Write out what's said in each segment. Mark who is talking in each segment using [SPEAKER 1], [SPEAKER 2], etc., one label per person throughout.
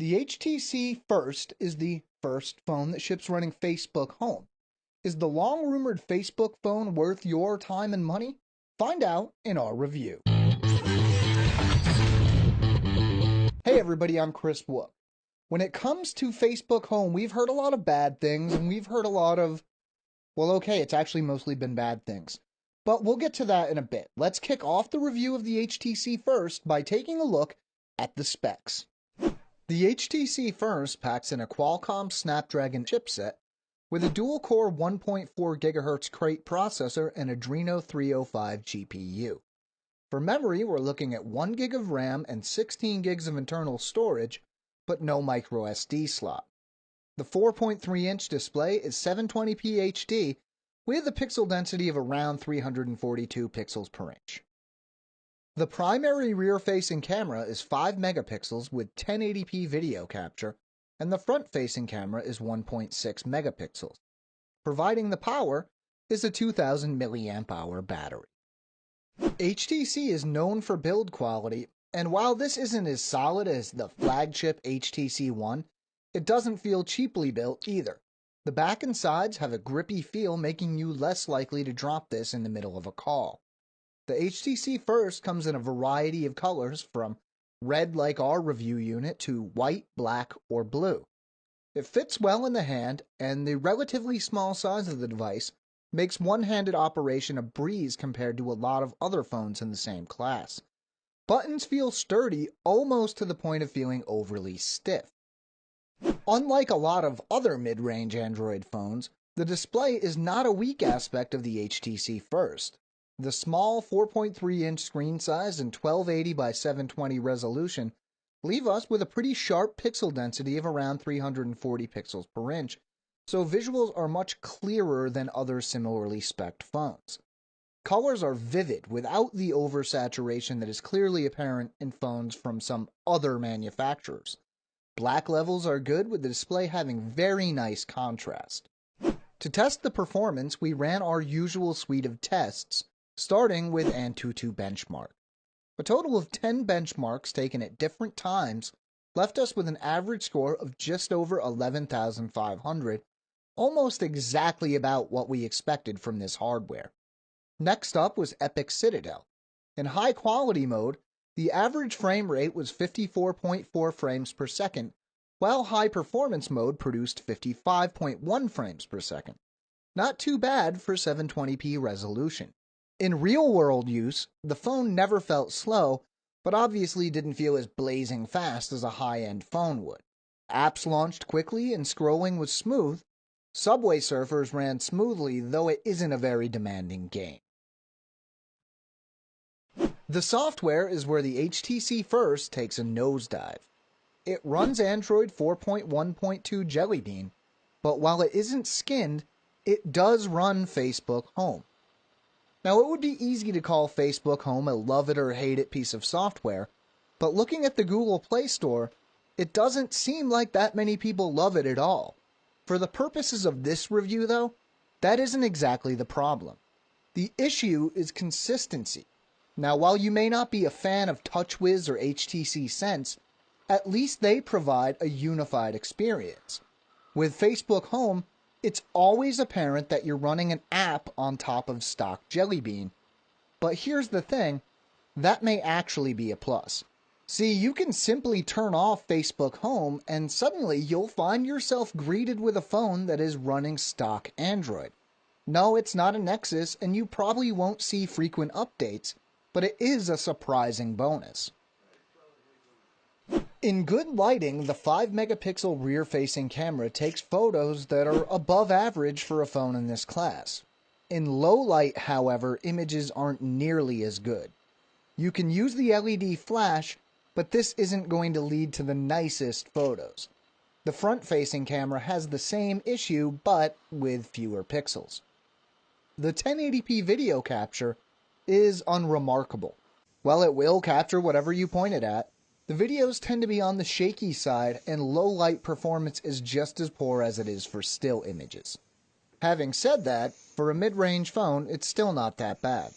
[SPEAKER 1] The HTC First is the first phone that ships running Facebook Home. Is the long-rumored Facebook phone worth your time and money? Find out in our review. Hey everybody, I'm Chris Wook. When it comes to Facebook Home, we've heard a lot of bad things, and we've heard a lot of, well, okay, it's actually mostly been bad things. But we'll get to that in a bit. Let's kick off the review of the HTC First by taking a look at the specs. The HTC First packs in a Qualcomm Snapdragon chipset with a dual-core 1.4 GHz Crate processor and Adreno 305 GPU. For memory, we're looking at 1 GB of RAM and 16 gigs of internal storage, but no microSD slot. The 4.3-inch display is 720p HD with a pixel density of around 342 pixels per inch. The primary rear-facing camera is 5 megapixels with 1080p video capture, and the front-facing camera is 1.6 megapixels. Providing the power is a 2000 mAh battery. HTC is known for build quality, and while this isn't as solid as the flagship HTC One, it doesn't feel cheaply built either. The back and sides have a grippy feel, making you less likely to drop this in the middle of a call. The HTC First comes in a variety of colors, from red like our review unit to white, black, or blue. It fits well in the hand, and the relatively small size of the device makes one-handed operation a breeze compared to a lot of other phones in the same class. Buttons feel sturdy, almost to the point of feeling overly stiff. Unlike a lot of other mid-range Android phones, the display is not a weak aspect of the HTC First. The small 4.3-inch screen size and 1280 by 720 resolution leave us with a pretty sharp pixel density of around 340 pixels per inch, so visuals are much clearer than other similarly spec'd phones. Colors are vivid without the oversaturation that is clearly apparent in phones from some other manufacturers. Black levels are good, with the display having very nice contrast. To test the performance, we ran our usual suite of tests, starting with Antutu Benchmark. A total of 10 benchmarks taken at different times left us with an average score of just over 11,500, almost exactly about what we expected from this hardware. Next up was Epic Citadel. In high quality mode, the average frame rate was 54.4 frames per second, while high performance mode produced 55.1 frames per second. Not too bad for 720p resolution. In real-world use, the phone never felt slow, but obviously didn't feel as blazing fast as a high-end phone would. Apps launched quickly and scrolling was smooth. Subway Surfers ran smoothly, though it isn't a very demanding game. The software is where the HTC First takes a nosedive. It runs Android 4.1.2 Jelly Bean, but while it isn't skinned, it does run Facebook Home. Now, it would be easy to call Facebook Home a love-it-or-hate-it piece of software, but looking at the Google Play Store, it doesn't seem like that many people love it at all. For the purposes of this review, though, that isn't exactly the problem. The issue is consistency. Now, while you may not be a fan of TouchWiz or HTC Sense, at least they provide a unified experience. With Facebook Home, it's always apparent that you're running an app on top of stock Jelly Bean. But here's the thing, that may actually be a plus. See, you can simply turn off Facebook Home and suddenly you'll find yourself greeted with a phone that is running stock Android. No, it's not a Nexus, and you probably won't see frequent updates, but it is a surprising bonus. In good lighting, the 5 megapixel rear-facing camera takes photos that are above average for a phone in this class. In low light, however, images aren't nearly as good. You can use the LED flash, but this isn't going to lead to the nicest photos. The front-facing camera has the same issue, but with fewer pixels. The 1080p video capture is unremarkable. While it will capture whatever you point it at, the videos tend to be on the shaky side, and low-light performance is just as poor as it is for still images. Having said that, for a mid-range phone, it's still not that bad.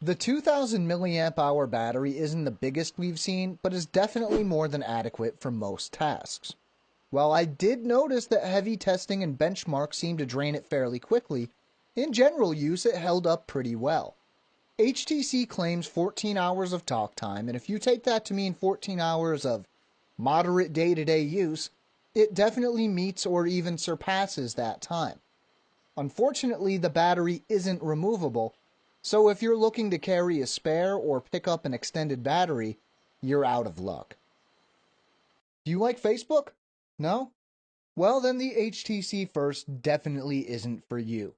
[SPEAKER 1] The 2000 milliamp hour battery isn't the biggest we've seen, but is definitely more than adequate for most tasks. While I did notice that heavy testing and benchmarks seemed to drain it fairly quickly, in general use it held up pretty well. HTC claims 14 hours of talk time, and if you take that to mean 14 hours of moderate day-to-day use, it definitely meets or even surpasses that time. Unfortunately, the battery isn't removable, so if you're looking to carry a spare or pick up an extended battery, you're out of luck. Do you like Facebook? No? Well, then the HTC First definitely isn't for you.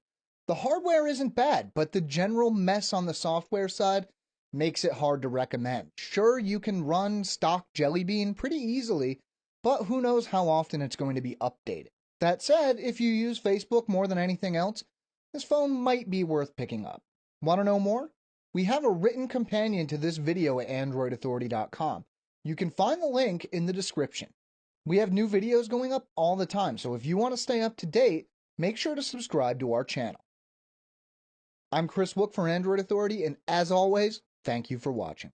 [SPEAKER 1] The hardware isn't bad, but the general mess on the software side makes it hard to recommend. Sure, you can run stock Jelly Bean pretty easily, but who knows how often it's going to be updated. That said, if you use Facebook more than anything else, this phone might be worth picking up. Want to know more? We have a written companion to this video at AndroidAuthority.com. You can find the link in the description. We have new videos going up all the time, so if you want to stay up to date, make sure to subscribe to our channel. I'm Chris Wook for Android Authority, and as always, thank you for watching.